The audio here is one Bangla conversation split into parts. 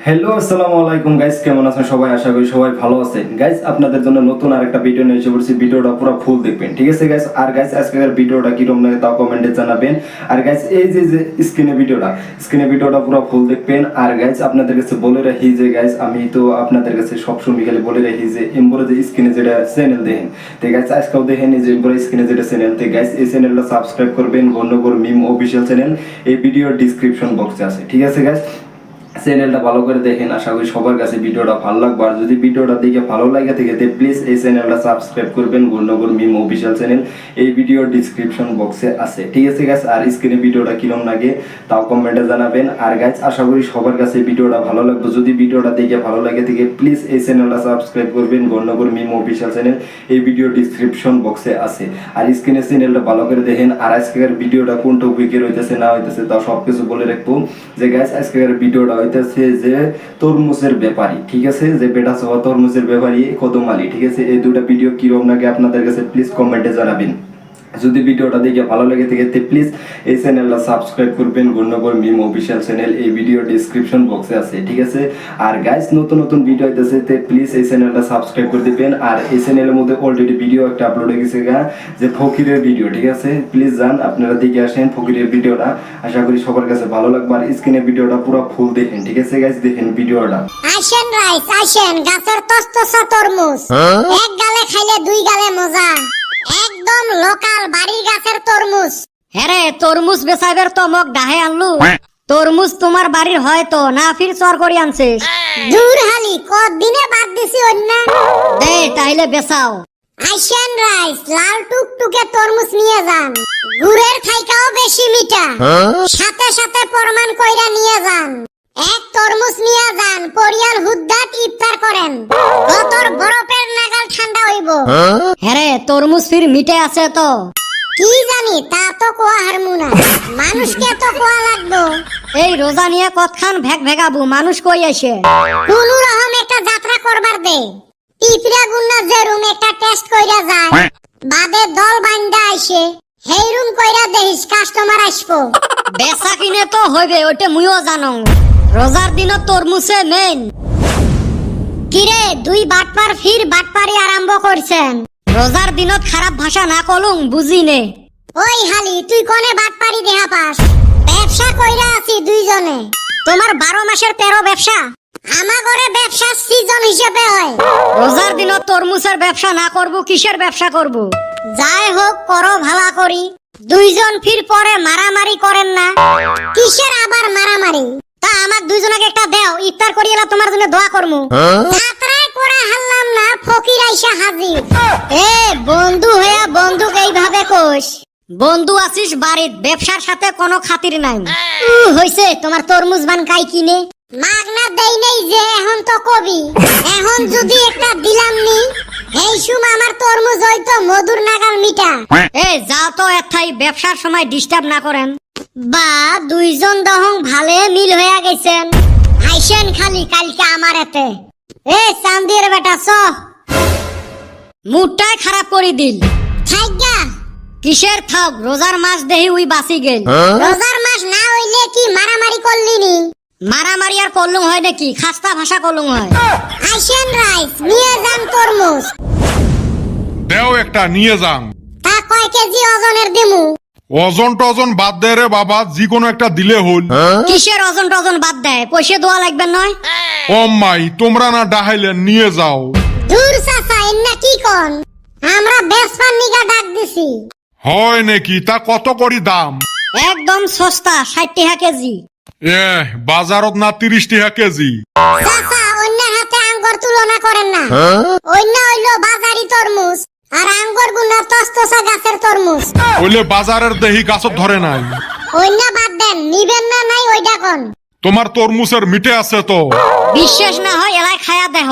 হ্যালো আসসালামু আলাইকুম গাইস, কেমন আছেন সবাই? আশা করি সবাই ভালো আছেন। গাইস আপনাদের জন্য নতুন আরেকটা ভিডিও নিয়ে এসে পড়ছি। ভিডিওটা পুরো ফুল দেখবেন, ঠিক আছে গাইস? আর গাইস আজকের ভিডিওটা কিরকম লাগে তাও কমেন্টে জানাবেন। আর গাইস এই যে স্ক্রিনে ভিডিওটা পুরো ফুল দেখবেন। আর গাইস আপনাদের কাছে বলে রাখি যে গাইস আমি তো আপনাদের কাছে সবসময় খালি বলে রাখি যে এমবরে যে স্ক্রিনে যেটা চ্যানেল দেখেন, তো গাইস আজকেও দেখেন যে এমবরে স্ক্রিনে যেটা চ্যানেল, তো গাইস এই চ্যানেলটা সাবস্ক্রাইব করবেন। গন্ডগোল মিম অফিশিয়াল চ্যানেল এই ভিডিওর ডেসক্রিপশন বক্সে আছে, ঠিক আছে গাইস? চ্যানেলটা ভালো করে দেখেন, আশা করি সবার কাছে ভিডিওটা ভালো লাগবে। আর যদি ভিডিওটা দেখে ভালো লাগে থাকে প্লিজ এই চ্যানেলটা সাবস্ক্রাইব করবেন। গন্ডগোল মিম অফিশিয়াল চ্যানেল এই ভিডিওর ডেসক্রিপশন বক্সে আছে, ঠিক আছে গাইস? আর স্ক্রিনে ভিডিওটা কিরকম লাগে তাও কমেন্টে জানাবেন। আর গাইস আশা করি সবার কাছে ভিডিওটা ভালো লাগবে। যদি ভিডিওটা দেখে ভালো লাগে থাকে প্লিজ এই চ্যানেলটা সাবস্ক্রাইব করবেন। গন্ডগোল মিম অফিশিয়াল চ্যানেল এই ভিডিও ডেসক্রিপশন বক্সে আছে। আর স্ক্রিনে চ্যানেলটা ভালো করে দেখেন। আর আজকের ভিডিওটা কোন টপিকের হইতেছে না হইতেছে তাও সবকিছু বলে রাখবো। যে গাইস আজকের ভিডিওটা হইতেছে যে তরমুজের ব্যাপারী, ঠিক আছে? যে বেটা সবা তরমুজের ব্যাপারী কদম আলী, ঠিক আছে? এই দুটো ভিডিও কিরকম লাগে আপনাদের কাছে প্লিজ কমেন্টে জানাবেন। যদি ভিডিওটা দেখে ভালো লাগে থাকে প্লিজ এই চ্যানেলটা সাবস্ক্রাইব করবেন। গন্ডগোল মিম অফিশিয়াল চ্যানেল এই ভিডিও ডেসক্রিপশন বক্সে আছে, ঠিক আছে? আর গাইস নতুন নতুন ভিডিও আইতেছে, প্লিজ এই চ্যানেলটা সাবস্ক্রাইব করে দিবেন। আর এই চ্যানেলের মধ্যে অলরেডি ভিডিও একটা আপলোড হয়ে গেছে যে ফকিরের ভিডিও, ঠিক আছে? প্লিজ যান আপনারা দেখে আসেন ফকিরের ভিডিওটা, আশা করি সবার কাছে ভালো লাগবে। আর স্ক্রিনে ভিডিওটা পুরো ফুল দেখেন, ঠিক আছে গাইস? দেখেন ভিডিওটা। আসেন রাইস আসেন, গাছের তস্তসা তরমুজ এক গালে খাইলে দুই গালে মজা, একদম লোকাল বাড়ির গাছের তরমুজ। হ্যাঁ তরমুজ বেচাইবার তো মোক ডাহে আনলু। তরমুজ তোমার বাড়ির হয়তো না, ফির চর করি আনছিস। দূর হালি কদিনে বাদ দিছি অন্য দে তাইলে বেচাও। আসেন রাইস, লাল টুকটুকে তরমুজ নিয়ে যান, গুড়ের থাইকাও বেশি মিঠা, সাথে সাথে প্রমাণ কইরা নিয়ে যান। এক তরমুজ নিয়ে যান, পরিয়াল হুদ্দাত ইফতার করেন, গতর বরফের নাগাল ঠান্ডা হইব। হ্যাঁ তরমুজ ফির মিঠে আছে তো? কি জানি তা তো কোয়া হারমুনা, মানুষকে তো কোয়া লাগবো। এই রোজা নিয়ে কতখান ভেগ ভেগাবু, মানুষ কই আসে? কোন রকম একটা যাত্রা করবার দে, পিঁপড়া গুন্না যে রুম একটা টেস্ট কইরা যায়, বাদে দল বাইন্দা আইসে হেই রুম কইরা দেহিস কাস্টমার আসবো। বেচা কিনে তো হইবে, ওইটা মুইও জানো। রোজার দিনত তরমুজে মেইন। কিরে দুই বাটপার ফির বাটপারি আরম্ভ করছেন? রোজার দিনত খারাপ ভাষা না কলুম বুঝি নে। ওই হালি তুই কোনে বাটপারি দেহা পাস? ব্যবসা কইরা আছি দুইজনে। তোমার 12 মাসের 13 ব্যবসা। আমা ঘরে ব্যবসা সিজন হিসেবে হয়। রোজার দিনত তরমুজের ব্যবসা না করবো, কিসের ব্যবসা করবো? যাই হোক করো ভালা করি। দুইজন ফির পরে মারামারি করেন না? কিসের আবার মারামারি? তা আমার দুইজনকে একটা দেও, ইফতার করিয়েলা তোমার জন্য দোয়া করমু। যাত্রায় করে হারলাম না, ফকির আইসা হাজির। এ বন্ধু হইয়া বন্ধুকে এইভাবে কোষ? বন্ধু আছিস বাড়িত, ব্যবসার সাথে কোনো খাতির নাই। হইছে তোমার তরমুজ বান কাই কিনে মাগনা দেই নেই যে, এখন তো কবি। এখন যদি একটা দিলাম নি, এই সুম আমার তরমুজ হইতো মধুর নাগাল মিঠা। এ যাও তো এথাই, ব্যবসার সময় ডিস্টার্ব না করেন। বা দুইজন দহং ভালে মিল হইয়া গেছেন। আইসেন খালি কালকে আমার এতে। এ চান্দির বেটা চ মুডটাই খারাপ করে দিল। থাইগা কিসের থাক, রোজার মাস দেহি উই বাঁচি গেল। রোজার মাস না হইলে কি মারামারি করলি নি? মারামারি আর করলুম হয় নাকি, খাস্তা ভাষা করলুম হয়। আইসেন রাইস নিয়ে যান তরমুজ। দেও একটা নিয়ে যান। তা কয় কেজি ওজনের দিমু? ওজন টজন বাদ দেয় রে বাবা, যে কোনো একটা দিলে হল। কিসের ওজন টজন বাদ দেয়, পয়সা দেওয়া লাগবে নয়? ও মাই তোমরা না ডাহাইলে নিয়ে যাও। দূর চাচা এন্না কি কোন? আমরা বেসপান নিগা ডাক দিছি। হয় নাকি? তা কত করি দাম? একদম সস্তা, 60 টাকা কেজি। বাজারত না 30 টাকা কেজি। চাচা অন্য হাতে আঙ্গুর তুলনা করেন না। অন্য হইলো বাজারি তরমুজ, আর আঙ্গুর গুনা তস্তসা গাছের তরমুজ। ওইলে বাজারের দেহি গাছত ধরে নাই। অন্য বাদ দেন, নিবেন না নাই ওইটা কোন? তোমার তরমুজের মিঠে আছে তো? বিশ্বাস না হয় এলাই খায়া দেহ।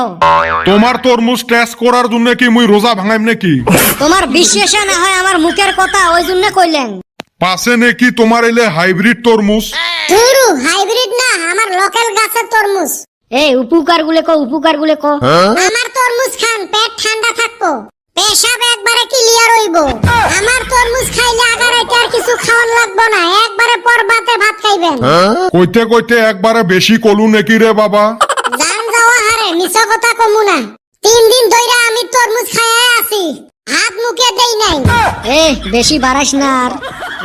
তোমার তরমুজ টেস্ট করার জন্য কি মুই রোজা ভাঙাইম নাকি? তোমার বিশ্বাস না হয় আমার মুখের কথা, ওই জন্য কইলেন। পাশে নাকি তোমার এলে হাইব্রিড তরমুজ? ধুরু হাইব্রিড না, আমার লোকাল গাছের তরমুজ। এই উপকার গুলে কো, উপকার গুলে কো। আমার তরমুজ খান, পেট ঠান্ডা থাকবো। পেশাব একবারে ক্লিয়ার হইব। আমার তরমুজ খাইলে আগার এটা আর কিছু খাওয়ান লাগবো না, একবারে পর ভাতে ভাত খাইবেন। কইতে কইতে একবারে বেশি কলু নাকি রে বাবা? জান যাওয়া হারে মিছা কথা কমু না। 3 দিন ধইরা আমি তরমুজ খাইয়া আছি, হাত মুখে দেই নাই। এ বেশি বাড়াইস না আর,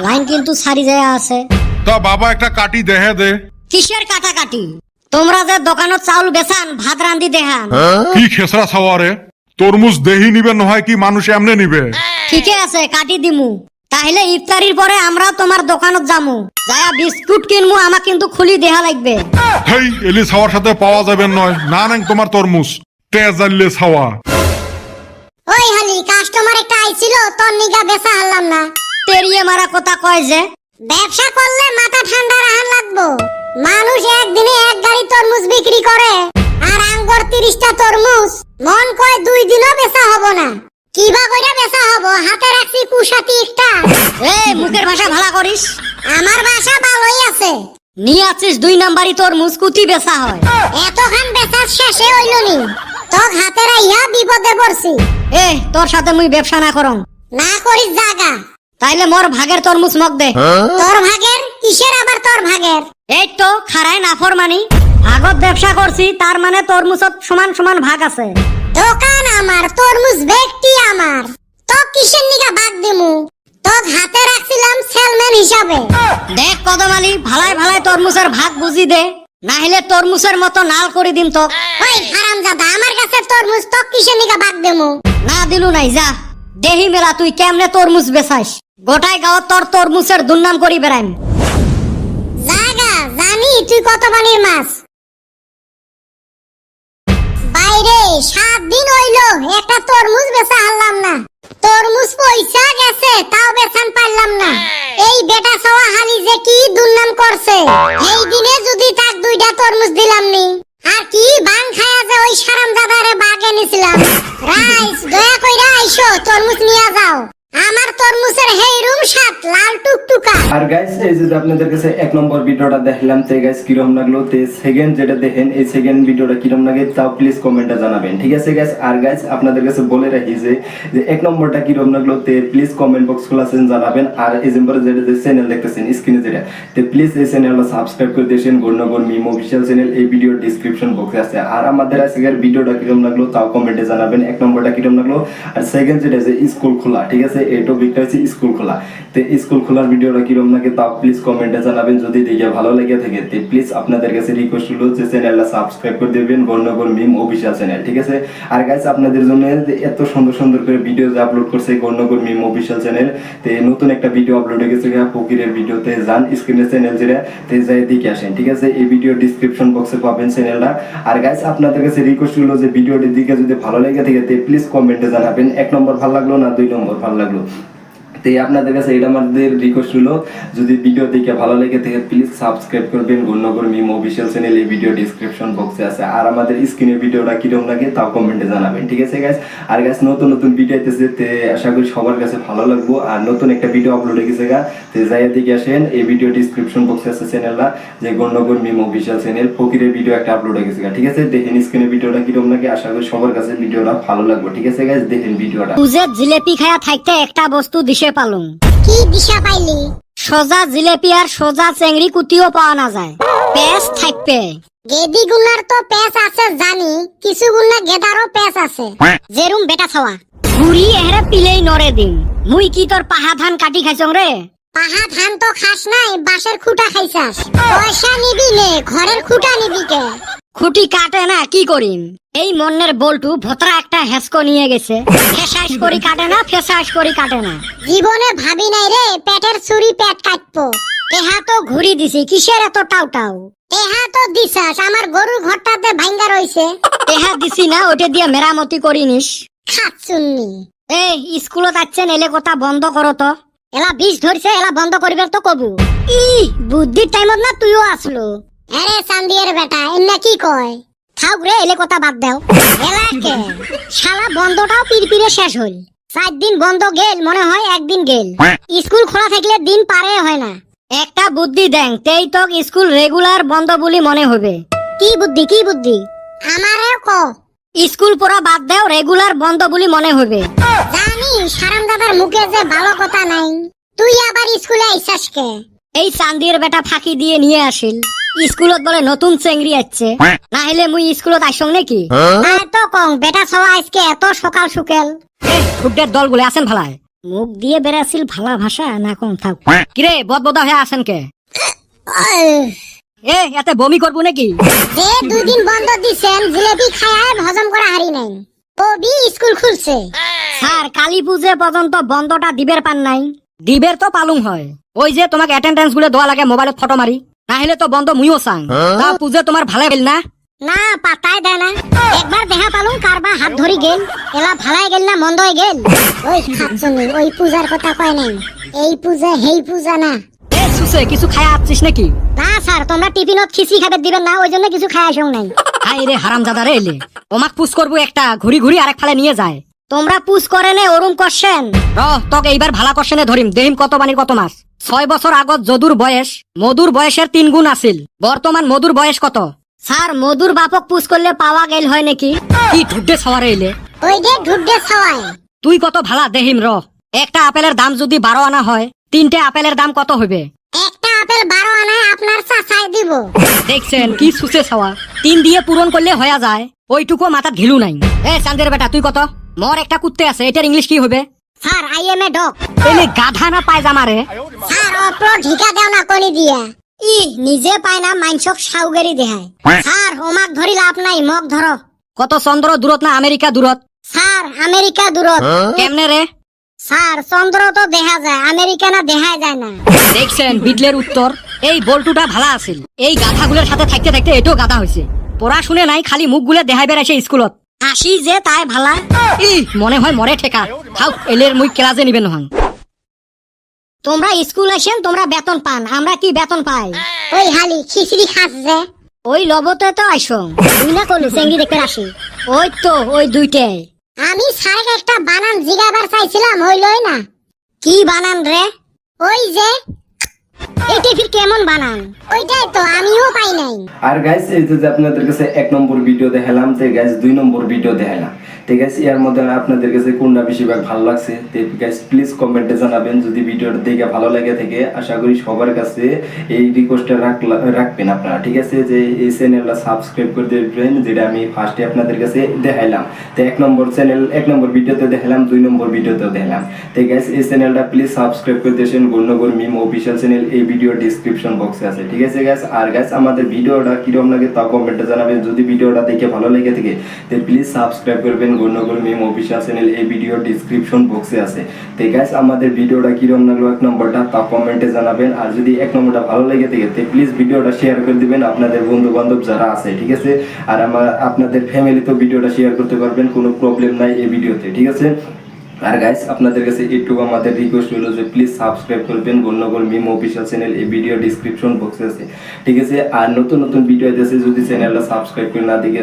লাইন কিন্তু সারি যায় আছে। তা বাবা একটা কাটি দেহে দে। কিসের কাটাকাটি? তোমরা যে দোকানত চাউল বেচান, ভাত রান্ধি দেখান। কি খেসরা ছাওয়ারে, তরমুজ দেহি নিবে নহয় কি মানুষ এমনে নিবে? ঠিকই আছে, কাটি দিমু। তাহলে ইফতারির পরে আমরাও তোমার দোকানত যামু, যায়া বিস্কুট কিনমু, আমাক কিন্তু খুলি দেহা লাগবে। হেই এলি ছাওয়ার সাথে পাওয়া যাবে নয়, না নাই তোমার তরমুজ তেজ জানলে ছাওয়া। ওই হালি কাস্টমার একটা আইছিল, তোর নিগা বেচা হারলাম না। তেরিয়ে মারা কথা কয় যে। ব্যবসা করলে মাথা ঠান্ডা রাখান লাগবো। মানুষ একদিনে 1 গাড়ি তরমুজ বিক্রি করে, আর আঙ্গুর 30টা তরমুজ, মন কয় 2 দিনও বেচা হবো না। কিবা কইরা বেচা হবো, হাতে রাখছি কুশাতি একটা। এ মুখের ভাষা ভালা করিস। আমার বাসা ভালোই আছে। নিয়ে আছিস 2 নাম্বারই তরমুজ, কুতি বেচা হয়। এতখান বেচা শেষে হইল নি, তোর হাতে রাইয়া বিপদে পড়ছি। এ তোর সাথে মুই ব্যবসা না করং। না করিস জাগা। তাইলে মোর ভাগের তরমুজ মগ দে। তোর ভাগের? কিসের আবার তোর ভাগের? এই তো খারায় নাফরমানি। আগত ব্যবসা করছি, তার মানে তরমুজত সমান সমান ভাগ আছে। দোকান আমার, তরমুজ ব্যক্তি আমার। তো কিসের নিগা ভাগ দিমু? তোর হাতে রাখছিলাম সেলম্যান হিসাবে। দেখ কদম আলী, ভালাই ভালাই তরমুজের ভাগ বুঝি দে, না হলে তরমুজের মতো নাল করে দিম তো। ওই হারামজাদা, আমার কাছে তরমুজ, তো কিসের নিগা ভাগ দিমু? না দিলু নাই, যা দেহি মেলা তুই কেমনে তরমুজ বেচাইস। গোটাই গাঁৱত তোর তরমুজের দুর্নাম করি বেড়াইম। জাগা, জানি তুই কত পানির মাছ। বাইরে 7 দিন হইলো একটা তরমুজ বেচা হারলাম না। তরমুজ পয়সা গেছে, তাও বেচান পারলাম না। এই বেটা সওয়া হালি যে কি দুর্নাম করছে। এই দিনে যদি তাক 2টা তরমুজ দিলাম নি, আর কি বাং খায়া যে ওই হারামজাদারে বাগ এনেছিলাম। রাইস, দয়া কইরা আইসো, তরমুজ নিয়া যাও। আমার তরমুজের হেই রুম স্বাদ, লাল টুকটুকা। আর গাইস এই যে আপনাদের কাছে 1 নম্বর ভিডিওটা দেখলাম, তো গাইস কিরকম লাগলো, তে সেকেন্ড যেটা দেখেন এই সেকেন্ড ভিডিওটা কিরকম লাগে তাও প্লিজ কমেন্টে জানাবেন, ঠিক আছে গাইস। আর গাইস আপনাদের কাছে বলে রাখি যে 1 নম্বরটা কিরকম লাগলো, তে প্লিজ কমেন্ট বক্স খোলা আছেন জানাবেন। আর এই যে যেটা চ্যানেল দেখতেছেন স্ক্রিনে যেটা, তে প্লিজ এই চ্যানেলটা সাবস্ক্রাইব করে দিয়েছেন, গণনগর মিম অফিশিয়াল চ্যানেল, এই ভিডিওর ডেসক্রিপশন বক্সে আছে। আর আমাদের আজকের ভিডিওটা কিরকম লাগলো তাও কমেন্টে জানাবেন, 1 নম্বরটা কিরকম লাগলো। আর সেকেন্ড যেটা যে স্কুল খোলা, ঠিক আছে, এই টপিকটা হচ্ছে স্কুল খোলা। তো স্কুল খোলার ভিডিওটা কিরকম লাগে তাও প্লিজ কমেন্টে জানাবেন। যদি দেখে ভালো লেগে থাকে তে প্লিজ আপনাদের কাছে রিকোয়েস্ট হলো যে চ্যানেলটা সাবস্ক্রাইব করে দেবেন, গণনগর মিম অফিশিয়াল চ্যানেল, ঠিক আছে। আর গাইস আপনাদের জন্য এত সুন্দর সুন্দর করে ভিডিও যে আপলোড করছে গণনগর মিম অফিশিয়াল চ্যানেল, তে নতুন একটা ভিডিও আপলোড হয়ে গেছে ফকিরের ভিডিওতে, যান স্ক্রিনে চ্যানেল যেটা, তে যাই দেখে আসেন, ঠিক আছে। এই ভিডিও ডেসক্রিপশন বক্সে পাবেন চ্যানেলটা। আর গাইস আপনাদের কাছে রিকোয়েস্ট হলো যে ভিডিওটির দিকে যদি ভালো লেগে থাকে তে প্লিজ কমেন্টে জানাবেন 1 নম্বর ভালো লাগলো না 2 নম্বর ভালো লাগলো। তো আপনাদের কাছে এটা আমাদের রিকোয়েস্ট হলো, যদি ভিডিও দেখে ভালো লেগে থাকে প্লিজ সাবস্ক্রাইব করবেন, গণনগর মিম অফিশিয়াল চ্যানেল, এই ভিডিও ডেসক্রিপশন বক্সে আছে। আর আমাদের স্ক্রিনের ভিডিওটা কিরকম লাগে তাও কমেন্টে জানাবেন, ঠিক আছে গাইস। আর গাইস নতুন নতুন ভিডিও আইতেছে, তে আশা করি সবার কাছে ভালো লাগবো। আর নতুন একটা ভিডিও আপলোড হয়ে গেছে তে যাই দেখে আসেন, এই ভিডিও ডেসক্রিপশন বক্সে আছে চ্যানেলটা, যে গণনগর মিম অফিশিয়াল চ্যানেল, ফকিরের ভিডিও একটা আপলোড হয়ে গেছে, ঠিক আছে। দেখেন স্ক্রিনের ভিডিওটা কিরকম লাগে, আশা করি সবার কাছে ভিডিওটা ভালো লাগবে, ঠিক আছে গাইস। দেখেন ভিডিওটা। তুজে জিলেপি খায়া থাকতে একটা বস্তু দিশে পালুম। কি দিশা পাইলি? সোজা জিলেপি আর সোজা চেংড়ি কুতিও পাওয়া না যায়, পেস থাকবে। গেদি গুনার তো পেস আছে জানি, কিছু গুনা গেদারও পেস আছে। যেরুম বেটা ছাওয়া ঘুরি এহেরে পিলেই নরে দিম। মুই কি তোর পাহা ধান কাটি খাইছং রে? পাহা ধান তো খাস নাই, বাঁশের খুঁটা খাইছাস। পয়সা নিবি নে, ঘরের খুঁটা নিবি কে? খুঁটি কাটে না, কি করিম? এই মন্নের বল্টু ভতরা একটা হেসকো নিয়ে গেছে, ফেসাইস করি কাটে না, ফেসাইস করি কাটে না। জীবনে ভাবি নাই রে পেটের চুরি পেট কাটবো। তেহা তো ঘুরি দিছি, কিসের এত টাউ টাউ? তেহা তো দিছাস, আমার গরুর ঘরটাতে ভাঙ্গা রইছে। তেহা দিছি না, ওটা দিয়ে মেরামতি করি নিস। খাচ্ছুন্নি। এই স্কুলত আছেন, এলে কথা বন্ধ করো তো। এলা বিষ ধরছে, এলা বন্ধ করিবে তো কবু। ই বুদ্ধির টাইমত না তুইও আসলো। আরে চান্দিয়ের বেটা, এমনা কি কয়? থাক রে, এলে কথা বাদ দাও। এলাকে শালা বন্ধটাও পিরপিরে শেষ হল। 4 দিন বন্ধ গেল, মনে হয় 1 দিন গেল। স্কুল খোলা থাকলে দিন পারে হয় না। একটা বুদ্ধি দেন, তেই তো স্কুল রেগুলার বন্ধ বলি মনে হবে। কি বুদ্ধি, কি বুদ্ধি? আমারে ক। স্কুল পড়া বাদ দাও, রেগুলার বন্ধ বলি মনে হবে। জানি সারাম দাদার মুখে যে ভালো কথা নাই, তুই আবার স্কুলে আইসাস কে? এই চান্দির বেটা ফাঁকি দিয়ে নিয়ে আসিল, স্কুলত বলে নতুন চেংড়ি আসছে, না হলে মুই স্কুলত আইসং নাকি? আর তো কং বেটা সবা আজকে এত সকাল সুকেল। ফুটদের দল গুলো আছেন ভালায়, মুখ দিয়ে বেড়াছিল ভালা ভাষা না কম থাক। কিরে বদবদা হয়ে আছেন কে? এতে বমি করবো নাকি? যে 2 দিন বন্ধ দিছেন জিলেবি খায় হজম করা হারি নাই, ও বি স্কুল খুলছে। স্যার কালী পুজো পর্যন্ত বন্ধটা দিবের পান নাই। দিবের তো পালুং হয়, ওই যে তোমাকে অ্যাটেন্ডেন্স গুলো দেওয়া লাগে মোবাইলত ফটো মারি, না হলে তো বন্ধ মুইও চাং। তা পুজো তোমার ভালো গেল না? না পাতাই দেয় না, একবার দেখা পালুম কারবা হাত ধরি গেল, এলা ভালাই গেল না মন্দ হয়ে গেল। ওই খাচ্ছনি ওই পূজার কথা কয় নাই, এই পূজা হেই পূজা না। সুসে কিছু খায়া আসছিস নাকি? না স্যার তোমরা টিফিনত খিচড়ি খাবে দিবেন না, ওই জন্য কিছু খায় আসং নাই। হাই রে হারাম জাদা রে এলে, ওমাক পুশ করবো একটা, ঘুরি ঘুরি আরেক ফালে নিয়ে যায়। তোমরা পুষ করে নে ওরম করছেন। তোকে এইবার ভালা কোশ্চেনে ধরিম, দেহিম কত বানির কত মাস। 6 বছর আগত যদুর বয়স মধুর বয়সের 3 গুণ আছিল, বর্তমান মধুর বয়স কত? স্যার মধুর বাপক পুষ করলে পাওয়া গেল হয় নাকি? কি ঢুড্ডে সওয়ারে এলে, ওই যে ঢুড্ডে সবাই। তুই কত ভালা দেহিম একটা আপেলের দাম যদি 12 আনা হয়, 3টে আপেলের দাম কত হবে? একটা আপেল 12 আনায় আপনার চাচাই দিব। দেখছেন কি সুসে ছাওয়া, 3 দিয়ে পূরণ করলে হয়ে যায়, ওইটুকু মাথার ঘিলু নাই। চান্দের বেটা তুই কত? মোর একটা কুত্তে আছে, এটার ইংলিশ কি হবে? Sir I M a dog. এলে গাধা না পায়জামা রে? স্যার অপ্র ঢিকা দেও না কলি দিয়া। নিজে পায় না মাইনসক সাউগেরি দেহায়। স্যার ওমাক ধরি লাভ নাই, মগ ধরো। কত চন্দ্র দূরত না আমেরিকা দূরত? স্যার আমেরিকা দূরত। কেমনে রে? স্যার চন্দ্র তো দেখা যায়, আমেরিকা না দেখা যায় না। দেখছেন বিদলের উত্তর। এই বল্টুটা ভালা আছিল, এই গাধাগুলোর সাথে থাকতে থাকতে এটাও গাধা হয়েছে। পড়াশুনে নাই, খালি মুখগুলো দেখাই বেড়াইছে স্কুলত। আসি যে তাই ভালা। মনে হয় মরে ঠেকা খাও, এলের মুই ক্লাসে নিবেন নহাং। তোমরা স্কুল আসেন, তোমরা বেতন পান, আমরা কি বেতন পাই? ওই হালি খিচড়ি খাস যে, ওই লবতে তো আইসো, তুই না করলি চেঙ্গি দেখতে আসি। ওই তো ওই দুইটাই। আমি স্যারকে একটা বানান জিগাবার চাইছিলাম, হইলই না। কি বানান রে? ওই যে এটা ফির কেমন বানান, ওইটাই তো আমিও পাই নাই। আর গাইস এই যে আপনাদের কাছে 1 নম্বর ভিডিও দেখালাম, তে গাইস 2 নম্বর ভিডিও দেখালাম। তে গাইস এর মধ্যে আপনাদের কাছে কোনটা বেশিরভাগ ভালো লাগছে, তে গাইস প্লিজ কমেন্টে জানাবেন। যদি ভিডিওটা দেখে ভালো লাগে থাকে, আশা করি সবার কাছে এই রিকোয়েস্টটা রাখবেন আপনারা, ঠিক আছে? যে এই চ্যানেলটা সাবস্ক্রাইব করে দেবেন, যেটা আমি ফার্স্টে আপনাদের কাছে দেখাইলাম। তে 1 নম্বর চ্যানেল 1 নম্বর ভিডিওতে দেখালাম, 2 নম্বর ভিডিওতেও দেখালাম। তে গাইস এই চ্যানেলটা প্লিজ সাবস্ক্রাইব করে দেন, গুণনগর মিম অফিশিয়াল চ্যানেল এই ভিডিও ডেসক্রিপশন বক্সে আছে, ঠিক আছে গাইস? আর গাইস আমাদের ভিডিওটা কিরকম লাগে তা কমেন্টে জানাবেন। যদি ভিডিওটা দেখে ভালো লেগে থাকে তে প্লিজ সাবস্ক্রাইব করবেন, গুণনগর মিম অফিশিয়াল চ্যানেল এই ভিডিও ডেসক্রিপশন বক্সে আছে। তে গাইস আমাদের ভিডিওটা কিরকম লাগলো 1 নম্বরটা তা কমেন্টে জানাবেন। আর যদি 1 নম্বরটা ভালো লেগে থাকে তে প্লিজ ভিডিওটা শেয়ার করে দিবেন আপনাদের বন্ধু বান্ধব যারা আছে, ঠিক আছে? আর আপনাদের ফ্যামিলিতেও ভিডিওটা শেয়ার করতে পারবেন, কোনো প্রবলেম নাই এই ভিডিওতে, ঠিক আছে? আর গাইস আপনাদের কাছে একটু আমাদের রিকোয়েস্ট হলো যে প্লিজ সাবস্ক্রাইব করবেন, গুণনগর মিম অফিশিয়াল চ্যানেল এই ভিডিও ডেসক্রিপশন বক্সে আছে, ঠিক আছে? আর নতুন নতুন ভিডিও আছে, যদি চ্যানেলটা সাবস্ক্রাইব করে না দিকে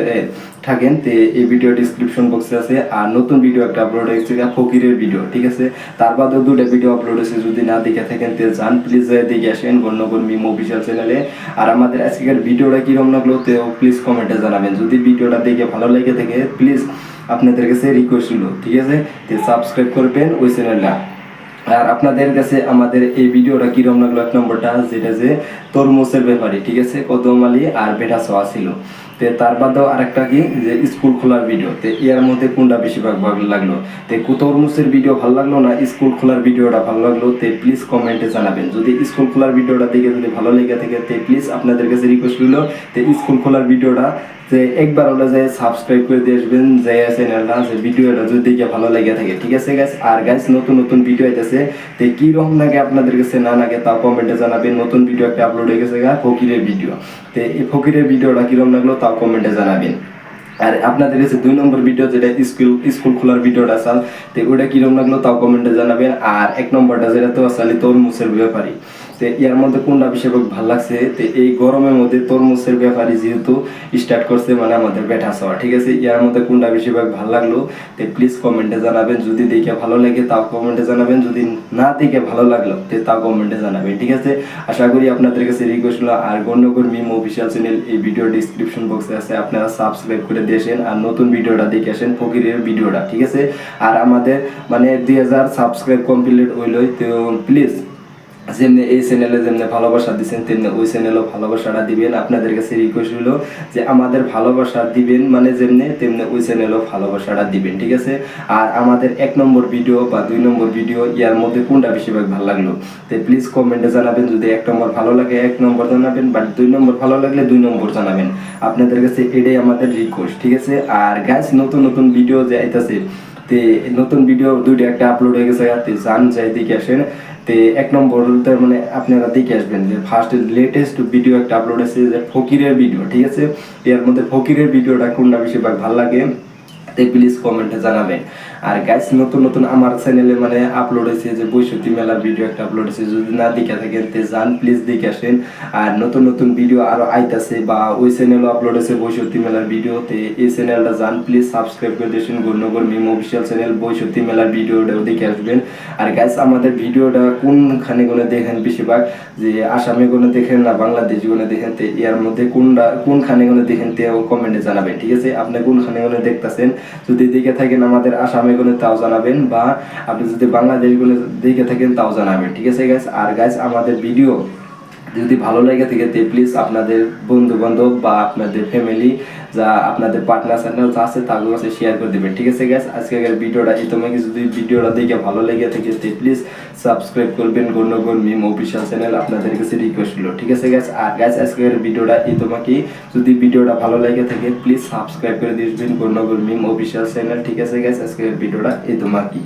থাকেন তে এই ভিডিও ডেসক্রিপশন বক্সে আছে। আর নতুন ভিডিও একটা আপলোড হয়েছে ফকিরের ভিডিও, ঠিক আছে? তার বাদেও 2টা ভিডিও আপলোড হয়েছে, যদি না দেখে থাকেন তে যান প্লিজ দেখে আসেন গুণনগর মিম অফিশিয়াল চ্যানেলে। আর আমাদের আজকের ভিডিওটা কিরকম লাগলো তেও প্লিজ কমেন্টে জানাবেন। যদি ভিডিওটা দেখে ভালো লেগে থাকে প্লিজ আপনাদের কাছে রিকোয়েস্ট হলো, ঠিক আছে? তে সাবস্ক্রাইব করবেন ওই চ্যানেলটা। আর আপনাদের কাছে আমাদের এই ভিডিওটা কিরকম লাগলো 1 নম্বরটা, যেটা যে তরমুজের ব্যাপারে, ঠিক আছে? কদম আলী আর বেটা সোয়া ছিল। তে তার বাদেও আরেকটা কি যে স্কুল খোলার ভিডিও, তে এর মধ্যে কোনটা বেশিরভাগ ভালো লাগলো? তে তরমুজের ভিডিও ভালো লাগলো না স্কুল খোলার ভিডিওটা ভালো লাগলো? তে প্লিজ কমেন্টে জানাবেন। যদি স্কুল খোলার ভিডিওটা দেখে যদি ভালো লেগে থাকে তে প্লিজ আপনাদের কাছে রিকোয়েস্ট হলো তে স্কুল খোলার ভিডিওটা যে একবার হলে যে সাবস্ক্রাইব করে দিয়ে আসবেন যে চ্যানেলটা, যে ভিডিওটা যদি দেখে ভালো লেগে থাকে, ঠিক আছে গাইস? আর গাইস নতুন নতুন ভিডিও আইতেছে, তে কি রকম লাগে আপনাদের কাছে না লাগে তাও কমেন্টে জানাবেন। নতুন ভিডিও একটা আপলোড হয়ে গেছে ফকিরের ভিডিও, তে এই ফকিরের ভিডিওটা কিরকম লাগলো তাও কমেন্টে জানাবেন। আর আপনাদের কাছে 2 নম্বর ভিডিও যেটা স্কুল খোলার ভিডিওটা আসাল, তো ওটা কিরকম লাগলো তাও কমেন্টে জানাবেন। আর 1 নম্বরটা যেটা তো আসলে তরমুজের ব্যাপারে, তো এর মধ্যে কোনটা বেশি ভালো লাগছে, তো এই গরমের মধ্যে তরমুজের ব্যাপারে যেহেতু স্টার্ট করছে মানে আমাদের বেটা খাওয়া, ঠিক আছে, এর মধ্যে কোনটা বেশিরভাগ ভালো লাগলো তো প্লিজ কমেন্টে জানাবেন। যদি দেখে ভালো লাগে তাও কমেন্টে জানাবেন, যদি না দেখে ভালো লাগলো তো তাও কমেন্টে জানাবেন, ঠিক আছে। আশা করি আপনাদের কাছে রিকোয়েস্ট হলো আর গণ্যগর মিম অফিসিয়াল চ্যানেল এই ভিডিও ডিসক্রিপশন বক্সে আছে, আপনারা সাবস্ক্রাইব করে দিয়েছেন আর নতুন ভিডিওটা দেখে আসেন ফকিরের ভিডিওটা, ঠিক আছে। আর আমাদের মানে 2000 সাবস্ক্রাইব কমপ্লিট হইলই, তো প্লিজ যেমনি এই চ্যানেলে যেমনি ভালোবাসা দিচ্ছেন তেমনি ওই চ্যানেলও ভালোবাসাটা দিবেন। আপনাদের কাছে রিকোয়েস্ট হলো যে আমাদের ভালোবাসা দিবেন মানে যেমনি তেমনি ওই চ্যানেলও ভালোবাসাটা দিবেন, ঠিক আছে। আর আমাদের 1 নম্বর ভিডিও বা 2 নম্বর ভিডিও ইয়ার মধ্যে কোনটা বেশিরভাগ ভালো লাগলো তো প্লিজ কমেন্টে জানাবেন। যদি 1 নম্বর ভালো লাগে 1 নম্বর জানাবেন, বাট 2 নম্বর ভালো লাগলে 2 নম্বর জানাবেন। আপনাদের কাছে এটাই আমাদের রিকোয়েস্ট, ঠিক আছে। আর গাইস নতুন নতুন ভিডিও যে আইতাছে তে নতুন ভিডিও 2টা একটা আপলোড হয়ে গেছে, জান যাই দেখে আসেন। তে 1 নম্বর মানে আপনারা দেখে আসবেন যে ফার্স্ট লেটেস্ট ভিডিও একটা আপলোড আছে যে ফকিরের ভিডিও, ঠিক আছে। এর মধ্যে ফকিরের ভিডিওটা কোনটা বেশিরভাগ ভালো লাগে তাই প্লিজ কমেন্টে জানাবেন। আর গাইস নতুন নতুন আমার চ্যানেলে মানে আপলোড হয়েছে যে বৈশাখী মেলার ভিডিও একটা আপলোড হয়েছে, যদি না দেখে থাকেন তে যান প্লিজ দেখে আসেন। আর নতুন নতুন ভিডিও আরো আইতাছে বা ওই চ্যানেলও আপলোড হয়েছে বৈশাখী মেলার ভিডিও, তে এই চ্যানেলটা যান প্লিজ সাবস্ক্রাইব করে দিয়েছেন, গণ্যগর মিম অফিসিয়াল চ্যানেল বৈশাখী মেলার ভিডিওটাও দেখে আসবেন। আর গাইস আমাদের ভিডিওটা কোনখানে কোনে দেখেন বেশিরভাগ, যে আসামে কোনে দেখেন না বাংলাদেশি কোনে দেখেন, তে এর মধ্যে কোনখানে কোনে দেখেন তেও কমেন্টে জানাবেন, ঠিক আছে। আপনি কোনখানে কোনে দেখতেছেন, যদি দেখে থাকেন আমাদের আসামে কোনে তাও জানাবেন, বা আপনি যদি বাংলাদেশ কোনে দেখে থাকেন তাও জানাবেন, ঠিক আছে গাইস। আর গাইস আমাদের ভিডিও যদি ভালো লাগে থাকে তে প্লিজ আপনাদের বন্ধু বান্ধব বা আপনাদের ফ্যামিলি যা আপনাদের পার্টনার চ্যানেল যা আছে তাদের কাছে শেয়ার করে দেবেন, ঠিক আছে গাইস। আজকের ভিডিওটা এই তোমাকে যদি ভিডিওটা দেখে ভালো লেগে থাকে তে প্লিজ সাবস্ক্রাইব করবেন গণ্যগর মিম অফিসিয়াল চ্যানেল, আপনাদের কাছে রিকোয়েস্ট হলো, ঠিক আছে গাইস। আর গাইস আজকের ভিডিওটা এই তোমাকে যদি ভিডিওটা ভালো লাগে থাকে প্লিজ সাবস্ক্রাইব করে দিবেন গণ্যগর মিম অফিসিয়াল চ্যানেল, ঠিক আছে গাইস। আজকের ভিডিওটা এই তোমাকে।